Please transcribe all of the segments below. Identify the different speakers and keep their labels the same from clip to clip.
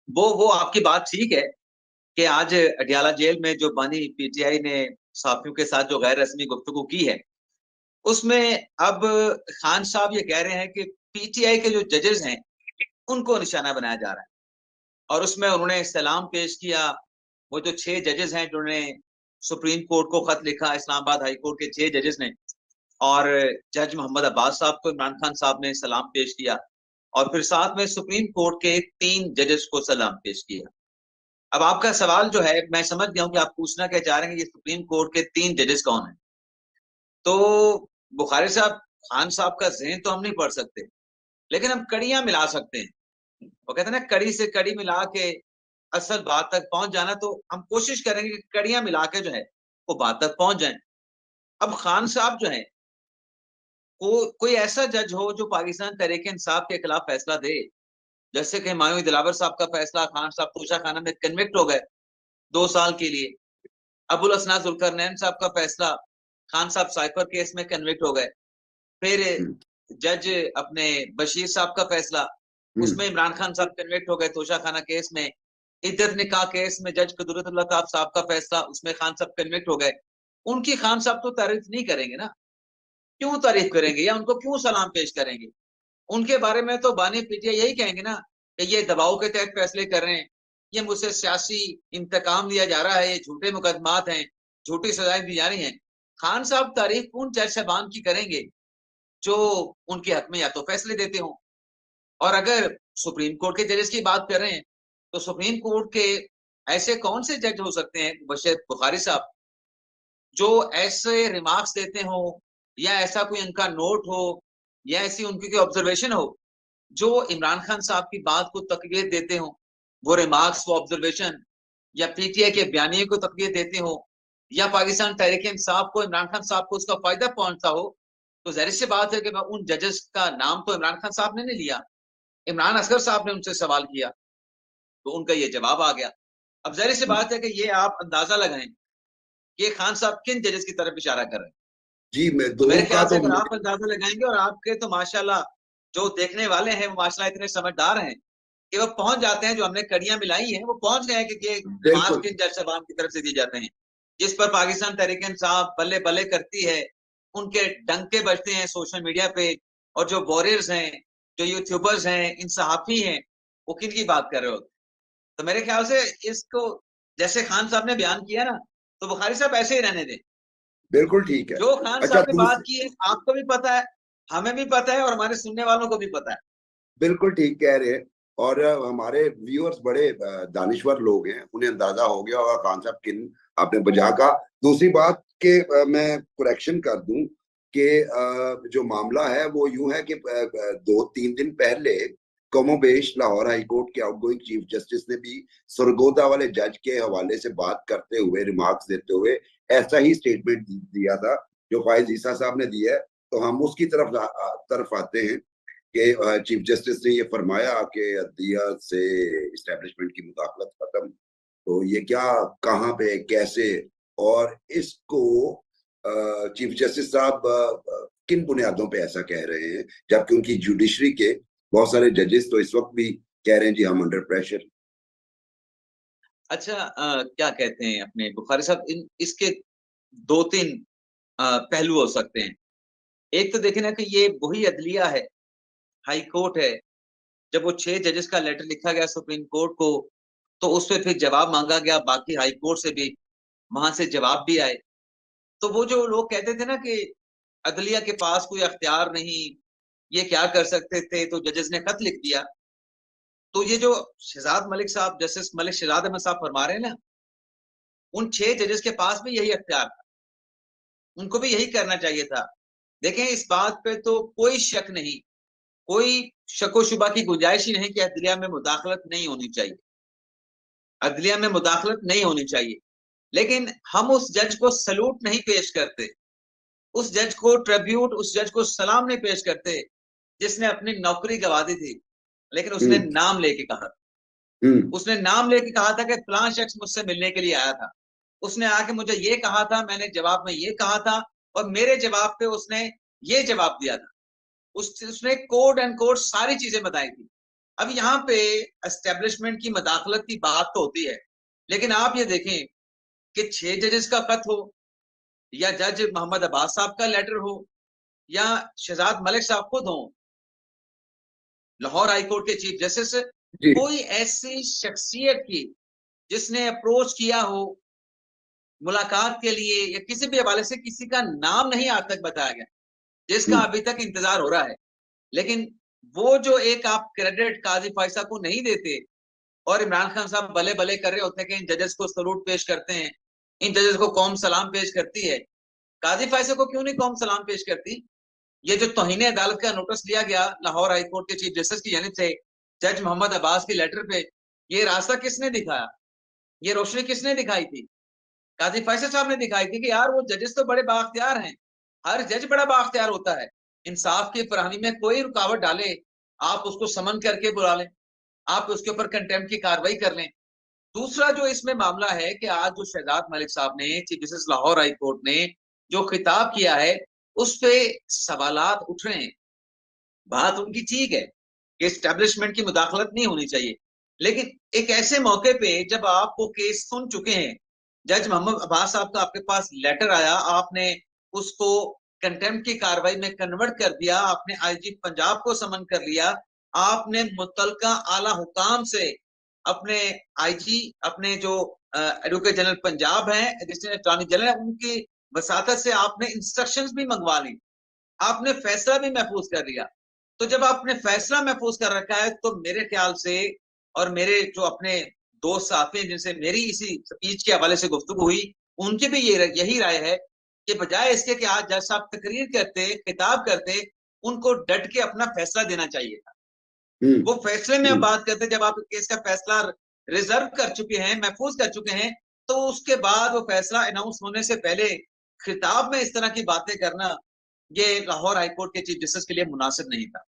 Speaker 1: वो आपकी बात ठीक है कि आज अडियाला जेल में जो बानी पीटीआई ने साथियों के साथ जो गैर रस्मी गुफ्तगू की है, उसमें अब खान साहब ये कह रहे हैं कि पीटीआई के जो जजेस हैं उनको निशाना बनाया जा रहा है। और उसमें उन्होंने सलाम पेश किया। वो जो 6 जजेस हैं जिन्होंने सुप्रीम कोर्ट को खत लिखा, इस्लामाबाद हाई कोर्ट के 6 जजेस ने, और जज मोहम्मद अब्बास साहब को इमरान खान साहब ने सलाम पेश किया, और फिर साथ में सुप्रीम कोर्ट के 3 जजेस को सलाम पेश किया। अब आपका सवाल जो है, मैं समझ गया हूं कि आप पूछना क्या चाह रहे हैं कि ये सुप्रीम कोर्ट के 3 जजेस कौन है। तो बुखारी साहब, खान साहब का जहन तो हम नहीं पढ़ सकते, लेकिन हम कड़ियां मिला सकते हैं। वो कहते हैं ना, कड़ी से कड़ी मिला के असल बात तक पहुंच जाना। तो हम कोशिश करेंगे कि कड़ियां मिला के जो है वो बात तक पहुंच जाए। अब खान साहब जो है, कोई ऐसा जज हो जो पाकिस्तान तहरीक इंसाफ के खिलाफ फैसला दे, जैसे कि हुमायूं दिलावर साहब का फैसला, खान साहब तोशा खाना में कन्विक्ट हो गए 2 साल के लिए। अबुल हसनात जुल्करनैन साहब का फैसला, खान साहब साइफर केस में कन्विक्ट हो गए। फिर
Speaker 2: हम्म।
Speaker 1: जज अपने बशीर साहब का फैसला,
Speaker 2: हम्म।
Speaker 1: उसमें इमरान खान साहब कन्विक्ट हो गए तोशा खाना केस में। इद्दत निकाह केस में जज कुदरतुल्लाह साहब का फैसला, उसमें खान साहब कन्विक्ट हो गए। उनकी खान साहब तो तारीफ नहीं करेंगे ना, क्यों तारीफ करेंगे या उनको क्यों सलाम पेश करेंगे। उनके बारे में तो बानी पीटिया यही कहेंगे ना कि ये दबाव के तहत फैसले कर रहे हैं, ये मुझसे सियासी इंतकाम लिया जा रहा है, ये झूठे मुकदमात हैं, झूठी सजाएं दी जा रही हैं। खान साहब तारीफ उन जज साहबान की करेंगे जो उनके हक में या तो फैसले देते हो। और अगर सुप्रीम कोर्ट के जजेस की बात कर रहे हैं, तो सुप्रीम कोर्ट के ऐसे कौन से जज हो सकते हैं बशीर बुखारी साहब, जो ऐसे रिमार्क्स देते हो, या ऐसा कोई उनका नोट हो, या ऐसी उनकी कोई ऑब्जर्वेशन हो जो इमरान खान साहब की बात को तकवीत देते हो। वो रिमार्क्स, वो ऑब्जर्वेशन, या पीटीआई के बयानिए को तकवीत देते हो, या पाकिस्तान तहरीक इंसाफ को, इमरान खान साहब को उसका फायदा पहुंचता हो, तो जाहिर सी बात है कि उन जजेस का नाम तो इमरान खान साहब ने नहीं लिया। इमरान असगर साहब ने उनसे सवाल किया, तो उनका ये जवाब आ गया। अब जाहिर सी बात है कि ये आप अंदाजा लगाएं कि खान साहब किन जजेस की तरफ इशारा कर रहे हैं।
Speaker 2: जी, मैं
Speaker 1: तो
Speaker 2: दो
Speaker 1: मेरे
Speaker 2: का
Speaker 1: ख्याल से
Speaker 2: तो
Speaker 1: अगर आप अंदाजा लगाएंगे, और आपके तो माशाल्लाह जो देखने वाले हैं वो माशाल्लाह इतने समझदार हैं कि वो पहुंच जाते हैं, जो हमने कड़ियां मिलाई हैं वो पहुंच गए हैं कि ये मार्क्स
Speaker 2: बिल्कुल।
Speaker 1: किन जज साहबान की तरफ से दिए जाते हैं, जिस पर पाकिस्तान तहरीक इंसाफ बल्ले बल्ले करती है। उनके डंके बजते हैं सोशल मीडिया पे। और जो वॉरियर्स हैं, जो यूट्यूबर्स हैं, इन सहाफी हैं, वो किन की बात कर रहे होते हैं। तो मेरे ख्याल से इसको, जैसे खान साहब ने बयान किया ना, तो बुखारी साहब ऐसे ही रहने दें।
Speaker 2: बिल्कुल ठीक है।
Speaker 1: जो खान
Speaker 2: अच्छा,
Speaker 1: साहब ने बात की है आपको भी पता है, हमें भी पता है, और हमारे सुनने वालों को भी पता है।
Speaker 2: बिल्कुल ठीक कह रहे हैं। और हमारे व्यूअर्स बड़े दानिश्वर लोग हैं, उन्हें अंदाजा हो गया होगा खान साहब किन आपने बजा का। दूसरी बात के मैं करेक्शन कर दूं कि जो मामला है वो यूं है कि 2-3 दिन पहले कमोबेश लाहौर हाई कोर्ट के आउटगोइंग चीफ जस्टिस ने भी सरगोदा वाले जज के हवाले से बात करते हुए, रिमार्क्स देते हुए ऐसा ही स्टेटमेंट दिया था जो फाइज ईसा साहब ने दिया है। तो हम उसकी तरफ आते हैं कि चीफ जस्टिस ने ये फरमाया कि अदलिया से इस्टेब्लिशमेंट की मुदाखलत खत्म। तो ये क्या, कहाँ पे, कैसे, और इसको चीफ जस्टिस साहब किन बुनियादों पे ऐसा कह रहे हैं, जबकि उनकी जुडिशरी के बहुत सारे जजेस तो इस वक्त भी कह रहे हैं जी हम अंडर प्रेशर।
Speaker 1: अच्छा, क्या कहते हैं अपने बुखारी साहब, इसके 2-3 पहलू हो सकते हैं। एक तो देखें ना कि ये वही अदलिया है, हाई कोर्ट है। जब वो 6 जजेस का लेटर लिखा गया सुप्रीम कोर्ट को, तो उस पर फिर जवाब मांगा गया बाकी हाई कोर्ट से भी, वहां से जवाब भी आए। तो वो जो लोग कहते थे ना कि अदलिया के पास कोई अख्तियार नहीं, ये क्या कर सकते थे, तो जजेस ने खत लिख दिया। तो ये जो शहजाद मलिक साहब, जस्टिस मलिक शहजाद अहमद साहब फरमा रहे हैं ना, उन 6 जजेस के पास भी यही अख्तियार था, उनको भी यही करना चाहिए था। देखें, इस बात पे तो कोई शक नहीं, कोई शको शुबा की गुंजाइश ही नहीं कि अदलिया में मुदाखलत नहीं होनी चाहिए, अदलिया में मुदाखलत नहीं होनी चाहिए। लेकिन हम उस जज को सलूट नहीं पेश करते, उस जज को ट्रिब्यूट, उस जज को सलाम नहीं पेश करते जिसने अपनी नौकरी गंवा दी थी। लेकिन उसने
Speaker 2: हम्म।
Speaker 1: नाम लेके कहा,
Speaker 2: हम्म।
Speaker 1: उसने नाम लेके कहा था कि फलां शख्स मुझसे मिलने के लिए आया था, उसने आके मुझे ये कहा था, मैंने जवाब में ये कहा था, और मेरे जवाब पे उसने ये जवाब दिया था। उसने कोड एंड कोड सारी चीजें बताई थी। अब यहाँ पे एस्टेब्लिशमेंट की मदाखलत की बात तो होती है, लेकिन आप ये देखें कि 6 जजेस का खत हो, या जज मोहम्मद अब्बास साहब का लेटर हो, या शहजाद मलिक साहब खुद हो, लाहौर हाईकोर्ट के चीफ जस्टिस,
Speaker 2: जी
Speaker 1: कोई ऐसी शख्सियत की जिसने अप्रोच किया हो मुलाकात के लिए या किसी भी हवाले से, किसी का नाम नहीं आज तक बताया गया, जिसका अभी तक इंतजार हो रहा है। लेकिन वो जो एक आप क्रेडिट काजी फायसा को नहीं देते, और इमरान खान साहब भले भले कर रहे होते हैं कि इन जजेस को सलूट पेश करते हैं, इन जजेस को कौम सलाम पेश करती है। काजी फायसा को क्यों नहीं कौम सलाम पेश करती? ये जो तौहीन अदालत का नोटिस लिया गया लाहौर हाईकोर्ट के चीफ जस्टिस की जानिब से जज मोहम्मद अब्बास के लेटर पे, ये रास्ता किसने दिखाया, ये रोशनी किसने दिखाई थी? काजी फैसल साहब ने दिखाई थी कि यार वो जजेस तो बड़े बाख्तियार हैं, हर जज बड़ा बाख्तियार होता है, इंसाफ की फरहमी में कोई रुकावट डाले आप उसको समन करके बुला लें, आप उसके ऊपर कंटेम्प्ट की कार्रवाई कर लें। दूसरा जो इसमें मामला है कि आज जो शहजाद मलिक साहब ने, chief justice Lahore high court ने जो खिताब किया है, उस पे सवालात उठ रहे हैं। बात उनकी ठीक है कि एस्टेब्लिशमेंट की मुदाखलत नहीं होनी चाहिए, लेकिन एक ऐसे मौके पे जब आप वो केस सुन चुके हैं, जज मोहम्मद अब्बास साहब का आपके पास लेटर आया, आपने उसको कंटेम्प्ट की कार्रवाई में कन्वर्ट कर दिया, आपने आईजी पंजाब को समन कर लिया, आपने मुतलका आला हुकाम से, अपने आईजी, अपने जो एडवोकेट जनरल पंजाब है, एडिशनल अटॉर्नी जनरल है, उनकी वसातत से आपने इंस्ट्रक्शंस भी मंगवा ली, आपने फैसला भी महफूज कर लिया। तो जब आपने फैसला महफूज कर रखा है, तो मेरे ख्याल से, और मेरे जो अपने दोस्त साथी हैं जिनसे मेरी इसी स्पीच के हवाले से गुफ्तगू हुई, उनकी भी यही राय है कि बजाय इसके कि आज जज साहब तकरीर करते, खिताब करते, उनको डट के अपना फैसला देना चाहिए था। वो फैसले में अब बात करते, जब आप केस का फैसला रिजर्व कर चुके हैं, महफूज कर चुके हैं, तो उसके बाद वो फैसला अनाउंस होने से पहले खिताब में इस तरह की बातें करना, ये लाहौर हाईकोर्ट के चीफ जस्टिस के लिए मुनासिब नहीं था।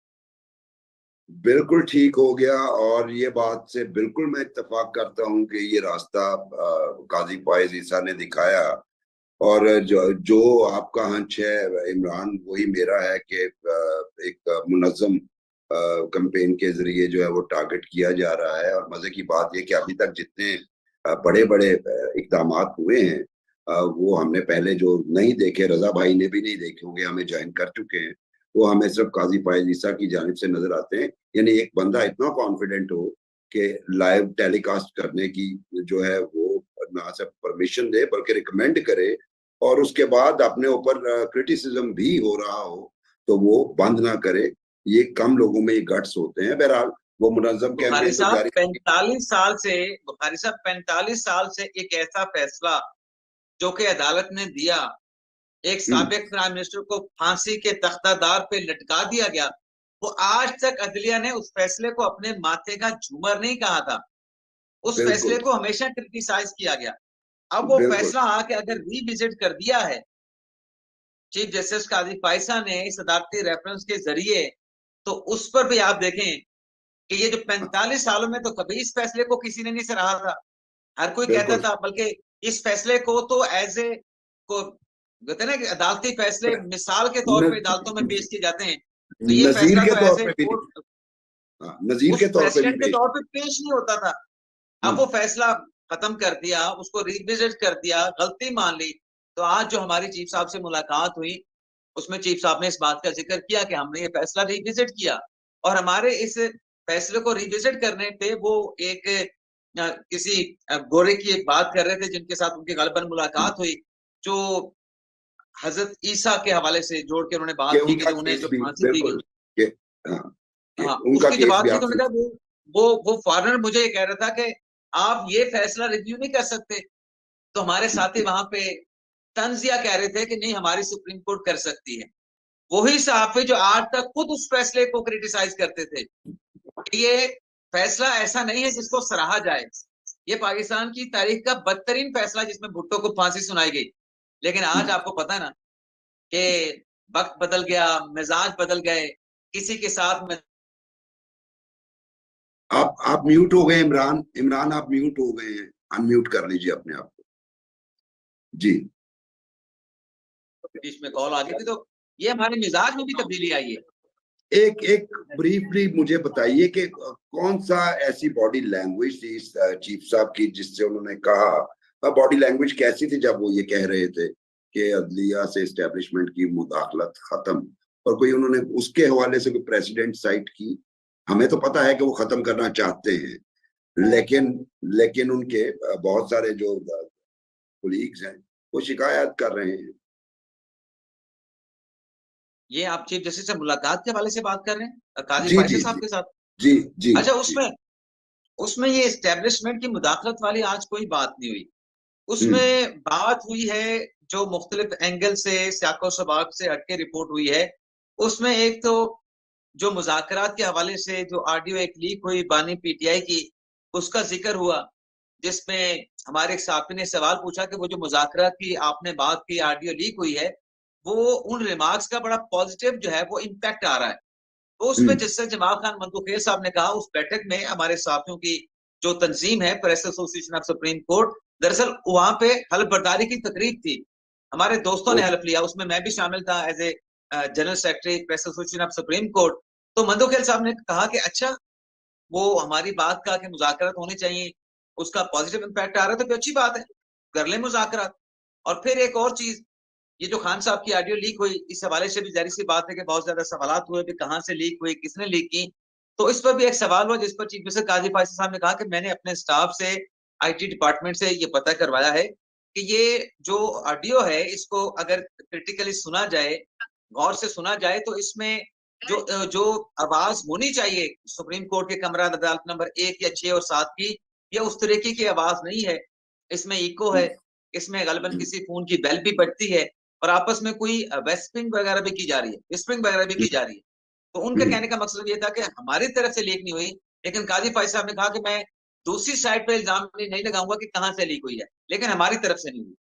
Speaker 2: बिल्कुल ठीक हो गया, और ये बात से बिल्कुल मैं इत्तेफाक करता हूँ कि ये रास्ता काजी फायज ईसा ने दिखाया। और जो आपका हंच है इमरान, वही मेरा है कि एक मुनज्जम कैंपेन के जरिए जो है वो टारगेट किया जा रहा है। और मजे की बात यह कि अभी तक जितने बड़े बड़े इकदाम हुए हैं, वो हमने पहले जो नहीं देखे, रजा भाई ने भी नहीं देखे होंगे, हमें ज्वाइन कर चुके हैं, वो हमें सिर्फ काजी फायज ईसा की जानिब से नजर आते हैं। यानी एक बंदा इतना कॉन्फिडेंट हो कि लाइव टेलीकास्ट करने की जो है वो ना सिर्फ परमिशन दे बल्कि रिकमेंड करे, और उसके बाद अपने ऊपर क्रिटिसिज्म भी हो रहा हो तो वो बंद ना करे। ये कम लोगों में ये गट्स होते हैं। बहरहाल वो मुनज्जम
Speaker 1: बुखारी
Speaker 2: कैंपेन तो
Speaker 1: साहब
Speaker 2: जारी।
Speaker 1: 45 साल से, बुखारी साहब 45 साल से एक ऐसा फैसला जो कि अदालत ने दिया, एक साबिक प्राइम मिनिस्टर को फांसी के तख्तादार पे लटका दिया गया, वो आज तक अदलिया ने उस फैसले को अपने माथे का झूमर नहीं कहा था, उस फैसले
Speaker 2: बिल्कुल
Speaker 1: को हमेशा क्रिटिसाइज किया गया। अब वो
Speaker 2: बिल्कुल।
Speaker 1: फैसला आके अगर रीविजिट कर दिया है चीफ जस्टिस काजी फायसा ने इस अदालती रेफरेंस के जरिए, तो उस पर भी आप देखें कि ये जो 45 सालों में तो कभी इस फैसले को किसी ने नहीं सराहा था, हर कोई कहता
Speaker 2: बिल्कुल
Speaker 1: था, बल्कि इस फैसले को तो एज ए को कहते हैं ना कि अदालती फैसले मिसाल के तौर
Speaker 2: न,
Speaker 1: पर अदालतों में पेश किए जाते हैं, तो ये
Speaker 2: नजीर
Speaker 1: फैसला
Speaker 2: के
Speaker 1: तो
Speaker 2: तौर
Speaker 1: एज ए
Speaker 2: पे भी नहीं,
Speaker 1: कोर्ट
Speaker 2: हाँ, नजीर
Speaker 1: उस
Speaker 2: के तौर पे भी
Speaker 1: प्रेसिडेंट के
Speaker 2: पेश।
Speaker 1: तौर पे पेश नहीं होता था। अब वो फैसला खत्म कर दिया, उसको रिविजिट कर दिया, गलती मान ली। तो आज जो हमारी चीफ साहब से मुलाकात हुई, उसमें चीफ साहब ने इस बात का जिक्र किया कि हमने ये फैसला रिविजिट किया, और हमारे इस फैसले को रिविजिट करने पे वो एक किसी गोरे की बात कर रहे थे जिनके साथ उनकी गलबन मुलाकात हुई, जो हजरत ईसा के हवाले से जोड़ के उन्होंने
Speaker 2: कि
Speaker 1: बात की कि
Speaker 2: उनका
Speaker 1: जो उन्हें
Speaker 2: केस
Speaker 1: जो
Speaker 2: भी
Speaker 1: फांसी दी गई।
Speaker 2: बिल्कुल कि, हाँ, कि
Speaker 1: हाँ,
Speaker 2: उनका
Speaker 1: उसकी
Speaker 2: केस
Speaker 1: जवाब
Speaker 2: भी
Speaker 1: थी, तो
Speaker 2: आपसे।
Speaker 1: उन्होंने कहा वो फॉरेनर मुझे ये कह रहा था कि आप ये फैसला रिव्यू नहीं कर सकते, तो हमारे साथी वहां पे तंजिया कह रहे थे कि नहीं, हमारी सुप्रीम कोर्ट कर सकती है। वही सहाफी जो आज तक खुद उस फैसले को क्रिटिसाइज करते थे कि ये फैसला ऐसा नहीं है जिसको सराहा जाए, ये पाकिस्तान की तारीख का बदतरीन फैसला जिसमें भुट्टो को फांसी सुनाई गई। लेकिन आज आपको पता है ना कि वक्त बदल गया, मिजाज बदल गए, किसी के साथ में।
Speaker 2: आप म्यूट हो गए इमरान, इमरान आप म्यूट हो गए हैं, अनम्यूट कर लीजिए अपने आप को। जी
Speaker 1: बीच में कॉल आ गई थी, तो ये हमारे मिजाज में भी तब्दीली आई है।
Speaker 2: एक एक ब्रीफली मुझे बताइए कि कौन सा ऐसी बॉडी लैंग्वेज थी इस चीफ साहब की जिससे उन्होंने कहा, बॉडी लैंग्वेज कैसी थी जब वो ये कह रहे थे कि अदलिया से एस्टेब्लिशमेंट की मुदाखलत खत्म, और कोई उन्होंने उसके हवाले से कोई प्रेसिडेंट साइट की? हमें तो पता है कि वो खत्म करना चाहते हैं, लेकिन लेकिन उनके बहुत सारे जो कोलीग्स हैं वो शिकायत कर रहे हैं।
Speaker 1: ये आप चीफ जस्टिस से मुलाकात के हवाले से बात कर रहे हैं काजी
Speaker 2: जी
Speaker 1: फायसल
Speaker 2: जी
Speaker 1: साहब
Speaker 2: जी
Speaker 1: के साथ?
Speaker 2: जी जी
Speaker 1: अच्छा,
Speaker 2: जी।
Speaker 1: उसमें उसमें ये एस्टेब्लिशमेंट की मुदाखलत वाली आज कोई बात नहीं हुई।
Speaker 2: हम्म
Speaker 1: उसमें बात हुई है जो मुख्तलिफ एंगल से सियाको सबाक से हटके रिपोर्ट हुई है। उसमें एक तो जो मुज़ाकरात के हवाले से जो ऑडियो एक लीक हुई बानी पीटीआई की, उसका जिक्र हुआ, जिसमें हमारे एक साथी ने सवाल पूछा कि वो जो मुज़ाकरात की आपने बात की ऑडियो लीक हुई है, वो उन रिमार्क्स का बड़ा पॉजिटिव जो है वो इम्पैक्ट आ रहा है। तो उसमें
Speaker 2: हम्म
Speaker 1: जिससे जमाल खान मंतुखेल साहब ने कहा उस बैठक में हमारे साथियों की जो तंजीम है press association of supreme court, दरअसल वहां पे हल्फ बर्दारी की तकरीब थी, हमारे दोस्तों ने हल्फ लिया, उसमें मैं भी शामिल था as a general secretary press association of supreme court. तो मंदुखेल साहब ने कहा कि अच्छा, वो हमारी बात का कि मुज़ाकरात होनी चाहिए, उसका पॉजिटिव इम्पैक्ट आ रहा है, तो फिर अच्छी बात है, कर ले मुज़ाकरात। और फिर एक और चीज, ये जो खान साहब की ऑडियो लीक हुई, इस हवाले से भी जाहिर सी बात है कि बहुत ज्यादा सवाल हुए कि कहाँ से लीक हुई, किसने लीक की। तो इस पर भी एक सवाल हुआ जिस पर चीफ मिनिस्टर काजी फायसल साहब ने कहा कि मैंने अपने स्टाफ से, आईटी डिपार्टमेंट से ये पता करवाया है कि ये जो ऑडियो है इसको अगर क्रिटिकली सुना जाए, गौर से सुना जाए, तो इसमें जो जो आवाज होनी चाहिए सुप्रीम कोर्ट के कमरा अदालत नंबर 1 या 6 और 7 की, ये उस तरीके की आवाज नहीं है। इसमें इको है, इसमें गलबन किसी फोन की बेल भी बजती है, और आपस में कोई वेस्पिंग वगैरह भी की जा रही है, विस्परिंग वगैरह भी की जा रही है। तो उनका कहने का मकसद ये था कि हमारी तरफ से लीक नहीं हुई, लेकिन काजी फाइज साहब ने कहा कि मैं दूसरी साइड पे इल्जाम नहीं लगाऊंगा कि कहां से लीक हुई है, लेकिन हमारी तरफ से नहीं हुई।